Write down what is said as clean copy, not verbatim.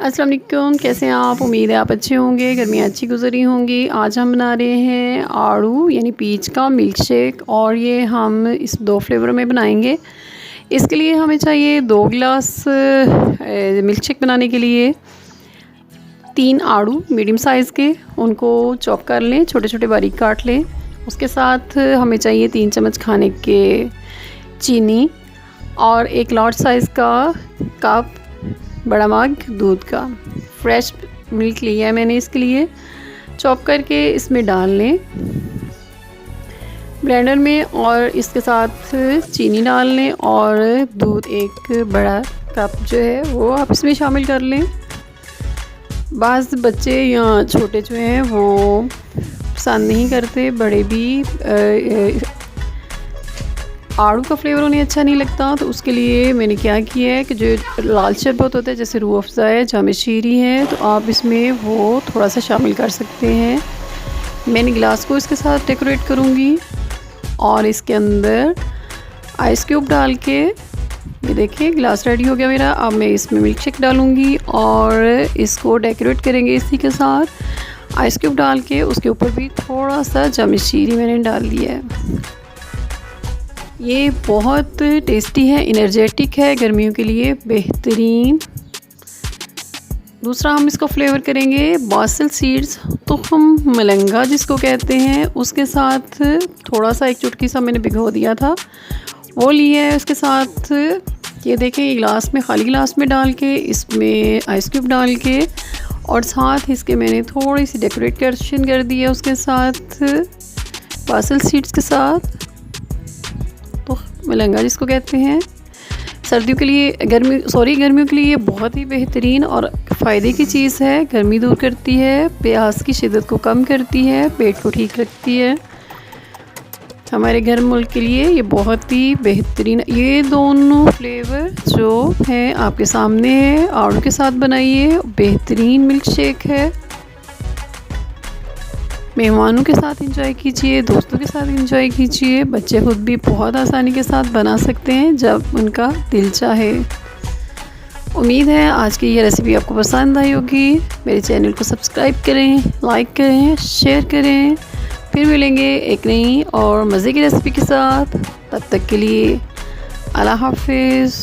अस्सलाम वालेकुम, कैसे हैं आप? उम्मीद है आप अच्छे होंगे, गर्मियाँ अच्छी गुजरी होंगी। आज हम बना रहे हैं आड़ू यानी पीच का मिल्क शेक और ये हम इस 2 फ्लेवर में बनाएंगे। इसके लिए हमें चाहिए 2 गिलास मिल्क शेक बनाने के लिए 3 आड़ू मीडियम साइज़ के, उनको चॉप कर लें, छोटे छोटे बारीक काट लें। उसके साथ हमें चाहिए 3 चम्मच खाने के चीनी और 1 लार्ज साइज़ का कप बड़ा मग दूध का। फ्रेश मिल्क लिया है मैंने इसके लिए। चॉप करके इसमें डाल लें ब्लेंडर में और इसके साथ चीनी डाल लें और दूध 1 बड़ा कप जो है वो आप इसमें शामिल कर लें। बाज़ बच्चे या छोटे जो हैं वो पसंद नहीं करते, बड़े भी आड़ू का फ्लेवर उन्हें अच्छा नहीं लगता, तो उसके लिए मैंने क्या किया है कि जो लाल शरबत होता है जैसे रूह अफ़ज़ा है, जाम शीरी है, तो आप इसमें वो थोड़ा सा शामिल कर सकते हैं। मैंने गिलास को इसके साथ डेकोरेट करूँगी और इसके अंदर आइस क्यूब डाल के, ये देखिए गिलास रेडी हो गया मेरा। अब मैं इसमें मिल्क शेक डालूँगी और इसको डेकोरेट करेंगे इसी के साथ आइस क्यूब डाल के। उसके ऊपर भी थोड़ा सा जाम शीरी मैंने डाल दिया है। ये बहुत टेस्टी है, एनर्जेटिक है, गर्मियों के लिए बेहतरीन। दूसरा हम इसको फ्लेवर करेंगे बासल सीड्स, तो हम मलंगा जिसको कहते हैं, उसके साथ थोड़ा सा 1 चुटकी सा मैंने भिगो दिया था, वो लिया है। उसके साथ ये देखें गिलास में, खाली गिलास में डाल के इसमें आइस क्यूब डाल के और साथ इसके मैंने थोड़ी सी डेकोरेशन कर दी है उसके साथ बासल सीड्स के साथ, तो मलंगा जिसको कहते हैं। सर्दियों के लिए गर्मियों के लिए ये बहुत ही बेहतरीन और फ़ायदे की चीज़ है। गर्मी दूर करती है, प्यास की शिद्दत को कम करती है, पेट को ठीक रखती है। हमारे घर मुल्क के लिए ये बहुत ही बेहतरीन, ये दोनों फ्लेवर जो हैं आपके सामने है, आड़ू के साथ बनाइए, बेहतरीन मिल्क शेक है। मेहमानों के साथ एंजॉय कीजिए, दोस्तों के साथ एंजॉय कीजिए। बच्चे खुद भी बहुत आसानी के साथ बना सकते हैं जब उनका दिल चाहे। उम्मीद है आज की ये रेसिपी आपको पसंद आई होगी। मेरे चैनल को सब्सक्राइब करें, लाइक करें, शेयर करें। फिर मिलेंगे एक नई और मज़े की रेसिपी के साथ। तब तक के लिए अल्लाह हाफिज़।